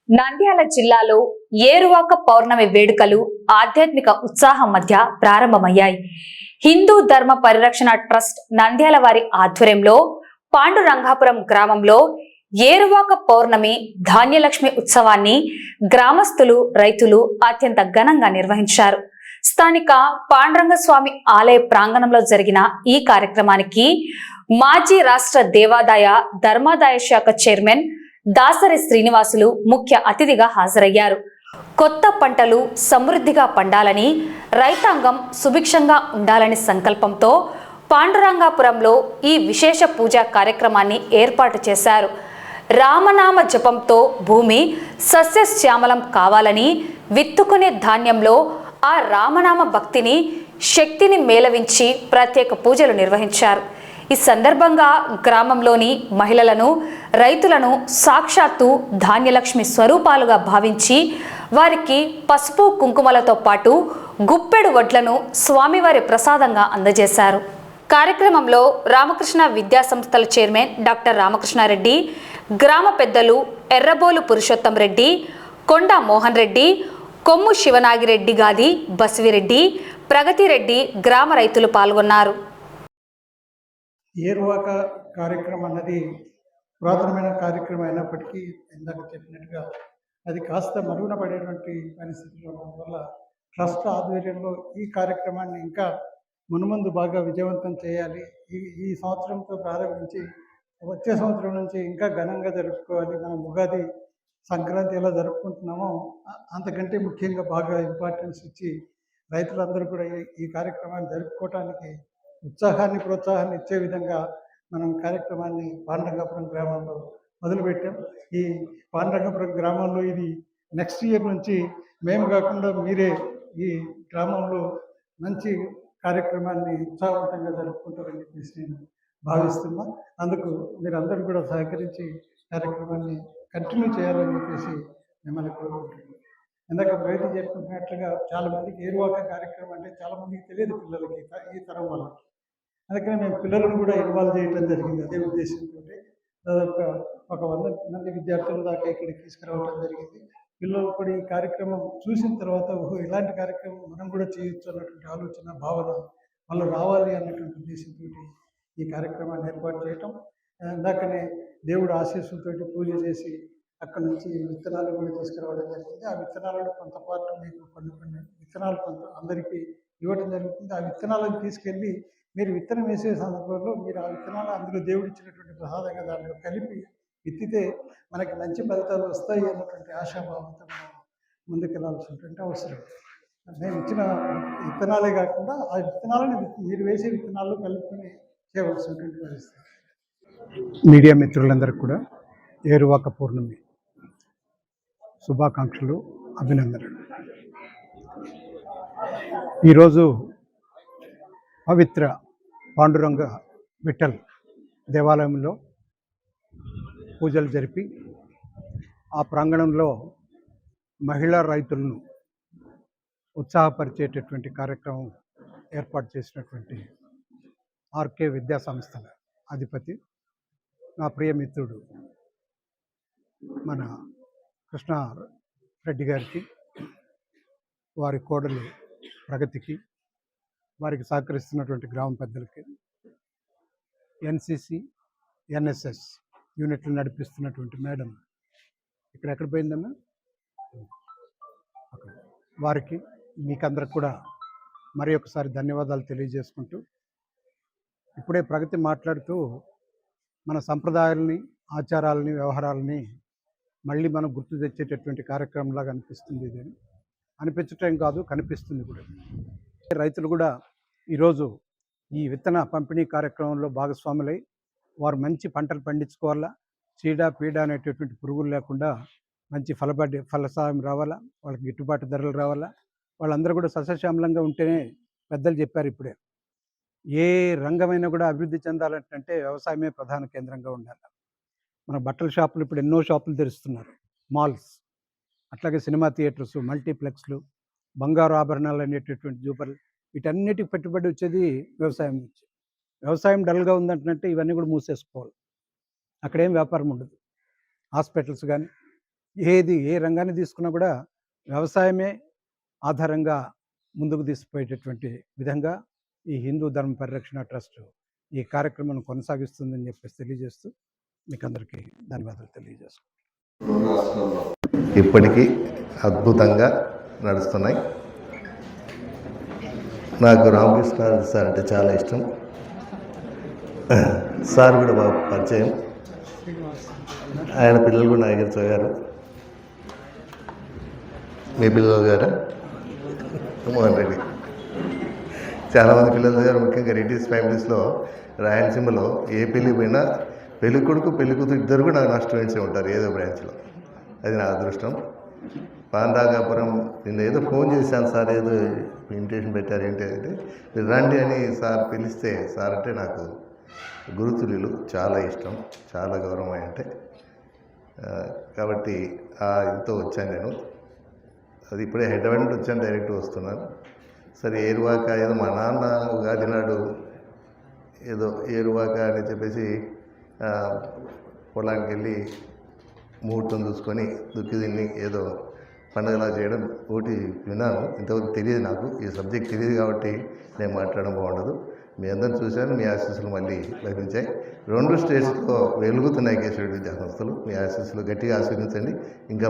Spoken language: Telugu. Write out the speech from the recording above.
నంద్యాల జిల్లాలో ఏరువాక పౌర్ణమి వేడుకలు ఆధ్యాత్మిక ఉత్సాహం మధ్య ప్రారంభమయ్యాయి. హిందూ ధర్మ పరిరక్షణ ట్రస్ట్ నంద్యాల వారి ఆధ్వర్యంలో పాండురంగాపురం గ్రామంలో ఏరువాక పౌర్ణమి ధాన్యలక్ష్మి ఉత్సవాన్ని గ్రామస్తులు, రైతులు అత్యంత ఘనంగా నిర్వహించారు. స్థానిక పాండురంగస్వామి ఆలయ ప్రాంగణంలో జరిగిన ఈ కార్యక్రమానికి మాజీ రాష్ట్ర దేవాదాయ ధర్మాదాయ శాఖ చైర్మన్ దాసరి శ్రీనివాసులు ముఖ్య అతిథిగా హాజరయ్యారు. కొత్త పంటలు సమృద్ధిగా పండాలని, రైతాంగం సుభిక్షంగా ఉండాలని సంకల్పంతో పాండురంగాపురంలో ఈ విశేష పూజా కార్యక్రమాన్ని ఏర్పాటు చేశారు. రామనామ జపంతో భూమి సస్యశ్యామలం కావాలని, విత్తుకునే ధాన్యంలో ఆ రామనామ భక్తిని, శక్తిని మేళవించి ప్రత్యేక పూజలు నిర్వహించారు. ఈ సందర్భంగా గ్రామంలోని మహిళలను, రైతులను సాక్షాత్తు ధాన్యలక్ష్మి స్వరూపాలుగా భావించి వారికి పసుపు కుంకుమలతో పాటు గుప్పెడు వడ్లను స్వామివారి ప్రసాదంగా అందజేశారు. కార్యక్రమంలో రామకృష్ణ విద్యా సంస్థల చైర్మన్ డాక్టర్ రామకృష్ణారెడ్డి, గ్రామ పెద్దలు ఎర్రబోలు పురుషోత్తం రెడ్డి, కొండ మోహన్ రెడ్డి, కొమ్ము శివనాగిరెడ్డి, గాది బసివిరెడ్డి, ప్రగతిరెడ్డి గ్రామ రైతులు పాల్గొన్నారు. ఏరువాక కార్యక్రమం అన్నది పురాతనమైన కార్యక్రమం అయినప్పటికీ ఇందాక చెప్పినట్టుగా అది కాస్త మరుగున పడేటువంటి పరిస్థితులు ఉండడం వల్ల ట్రస్ట్ ఆధ్వర్యంలో ఈ కార్యక్రమాన్ని ఇంకా మునుముందు బాగా విజయవంతం చేయాలి. ఈ సంవత్సరంతో ప్రారంభించి వచ్చే సంవత్సరం నుంచి ఇంకా ఘనంగా జరుపుకోవాలి. మనం ఉగాది, సంక్రాంతి ఎలా జరుపుకుంటున్నామో అంతకంటే ముఖ్యంగా బాగా ఇంపార్టెన్స్ ఇచ్చి రైతులందరూ కూడా ఈ కార్యక్రమాన్ని జరుపుకోవటానికి ఉత్సాహాన్ని, ప్రోత్సాహాన్ని ఇచ్చే విధంగా మనం కార్యక్రమాన్ని పాండురంగాపురం గ్రామంలో మొదలుపెట్టాం. ఈ పాండురంగాపురం గ్రామంలో ఇది నెక్స్ట్ ఇయర్ నుంచి మేము కాకుండా మీరే ఈ గ్రామంలో మంచి కార్యక్రమాన్ని ఉత్సాహవంతంగా జరుపుకుంటారని చెప్పేసి నేను భావిస్తున్నా. అందుకు మీరందరూ కూడా సహకరించి కార్యక్రమాన్ని కంటిన్యూ చేయాలని చెప్పేసి మిమ్మల్ని కోరుకుంటున్నాను. ఇందాక రైతు చెప్పుకుంటున్నట్లుగా చాలామందికి ఏరువాక కార్యక్రమం అంటే చాలామందికి తెలియదు, పిల్లలకి, ఈ తరం వాళ్ళకి. అందుకని మేము పిల్లలను కూడా ఇన్వాల్వ్ చేయడం జరిగింది. అదే ఉద్దేశంతో దాదాపుగా ఒక 100 మంది విద్యార్థుల దాకా ఇక్కడికి తీసుకురావడం జరిగింది. పిల్లలు కూడా ఈ కార్యక్రమం చూసిన తర్వాత ఇలాంటి కార్యక్రమం మనం కూడా చేయొచ్చు అన్నటువంటి ఆలోచన, భావన వాళ్ళు రావాలి అన్నటువంటి ఉద్దేశంతో ఈ కార్యక్రమాన్ని ఏర్పాటు చేయటం. ఇందాకనే దేవుడు ఆశీస్సులతో పూజ చేసి అక్కడి నుంచి విత్తనాలు కూడా తీసుకురావడం జరిగింది. ఆ విత్తనాలను కొంత పాటు మీకు కొన్ని విత్తనాలు కొంత అందరికీ ఇవ్వడం జరుగుతుంది. ఆ విత్తనాలను తీసుకెళ్ళి మీరు విత్తనం వేసే సందర్భంలో మీరు ఆ విత్తనాలు అందులో దేవుడు ఇచ్చినటువంటి ప్రసాదంగా దాంట్లో కలిపి విత్తితే మనకి మంచి ఫలితాలు వస్తాయి అన్నటువంటి ఆశాభావంతో మనం ముందుకెళ్లాల్సినటువంటి అవసరం. నేను ఇచ్చిన విత్తనాలే కాకుండా ఆ విత్తనాలను మీరు వేసే విత్తనాలు కలుపుకొని చేయవలసినటువంటి పరిస్థితి. మీడియా మిత్రులందరికీ కూడా ఏరువాక పౌర్ణమి శుభాకాంక్షలు, అభినందనలు. ఈరోజు పవిత్ర పాండురంగ విఠల్ దేవాలయంలో పూజలు జరిపి ఆ ప్రాంగణంలో మహిళా రైతులను ఉత్సాహపరిచేటటువంటి కార్యక్రమం ఏర్పాటు చేసినటువంటి ఆర్కే విద్యా సంస్థల అధిపతి, నా ప్రియమిత్రుడు మన కృష్ణారెడ్డి గారికి, వారి కోడలు ప్రగతికి, వారికి సహకరిస్తున్నటువంటి గ్రామ పెద్దలకి, ఎన్సిసి, ఎన్ఎస్ఎస్ యూనిట్లు నడిపిస్తున్నటువంటి మేడం ఎక్కడ పోయిందమ్మా, వారికి మీకందరికి కూడా మరి ఒకసారి ధన్యవాదాలు తెలియజేసుకుంటూ, ఇప్పుడే ప్రగతి మాట్లాడుతూ మన సంప్రదాయాలని, ఆచారాలని, వ్యవహారాలని మళ్ళీ మనం గుర్తు తెచ్చేటటువంటి కార్యక్రమంలాగా అనిపిస్తుంది. ఇది అనిపించటం కాదు, కనిపిస్తుంది కూడా. రైతులు కూడా ఈరోజు ఈ విత్తన పంపిణీ కార్యక్రమంలో భాగస్వాములై వారు మంచి పంటలు పండించుకోవాలా, చీడ పీడ అనేటటువంటి పురుగులు లేకుండా మంచి ఫలసాయం రావాలా, వాళ్ళకి గిట్టుబాటు ధరలు రావాలా, వాళ్ళందరూ కూడా సస్యశ్యామలంగా ఉంటేనే పెద్దలు చెప్పారు ఇప్పుడే. ఏ రంగమైనా కూడా అభివృద్ధి చెందాలంటే వ్యవసాయమే ప్రధాన కేంద్రంగా ఉండాలి. మన బట్టల షాపులు ఇప్పుడు ఎన్నో షాపులు తెరుస్తున్నారు, మాల్స్, అట్లాగే సినిమా థియేటర్స్, మల్టీప్లెక్స్లు, బంగారు ఆభరణాలు అనేటటువంటి జూపర్లు, వీటన్నిటికి పెట్టుబడి వచ్చేది వ్యవసాయం నుంచి. వ్యవసాయం డల్గా ఉందంటే ఇవన్నీ కూడా మూసేసుకోవాలి, అక్కడేం వ్యాపారం ఉండదు. హాస్పిటల్స్ కానీ, ఏ రంగాన్ని తీసుకున్నా కూడా వ్యవసాయమే ఆధారంగా ముందుకు తీసుకుపోయేటటువంటి విధంగా ఈ హిందూ ధర్మ పరిరక్షణ ట్రస్ట్ ఈ కార్యక్రమాన్ని కొనసాగిస్తుందని చెప్పేసి తెలియజేస్తూ మీకు అందరికీ ధన్యవాదాలు తెలియజేస్తున్నాను. ఇప్పటికీ అద్భుతంగా నడుస్తున్నాయి. నాకు రామకృష్ణ సార్ అంటే చాలా ఇష్టం. సార్ కూడా బాగా పరిచయం. ఆయన పిల్లలు కూడా నా దగ్గర చదివారు. మీ పిల్లలు గారా మోహన్ రెడ్డి చాలామంది పిల్లలు చదివారు. ముఖ్యంగా రెడ్డిస్ ఫ్యామిలీస్లో రాయలసీమలో ఏ పెళ్ళి పోయినా పెళ్లి కొడుకు పెళ్లి కూతురు ఇద్దరు కూడా నాకు నష్టం ఉంటారు ఏదో బ్రాంచ్లో. అది నా అదృష్టం. పాండాగాపురం నిన్న ఏదో ఫోన్ చేశాను, సార్ ఏదో ఇన్విటేషన్ పెట్టారు ఏంటి అంటే మీరు రండి అని సార్ పిలిస్తే, సార్ అంటే నాకు గురుతుల్యులు, చాలా ఇష్టం, చాలా గౌరవం అంటే. కాబట్టి ఇంతో వచ్చాను నేను. అది ఇప్పుడే హైదరాబాద్ నుండి వచ్చాను, డైరెక్ట్ వస్తున్నాను. సరే ఏరువాక ఏదో మా నాన్న ఉగాది నాడు ఏదో ఏరువాక అని చెప్పేసి పొలానికి వెళ్ళి ముహూర్తం చూసుకొని దుక్కి తిని ఏదో పండుగలా చేయడం ఒకటి విన్నాను. ఇంతవరకు తెలియదు, నాకు ఈ సబ్జెక్ట్ తెలియదు కాబట్టి నేను మాట్లాడడం బాగుండదు. మీ అందరిని చూశాను, మీ ఆశీస్సులు మళ్ళీ లభించాయి. 2 స్టేట్స్లో వెలుగుతున్నాయి కేశవ విద్యా సంస్థలు. మీ ఆశీస్సులు గట్టిగా ఆశీర్వదించండి. ఇంకా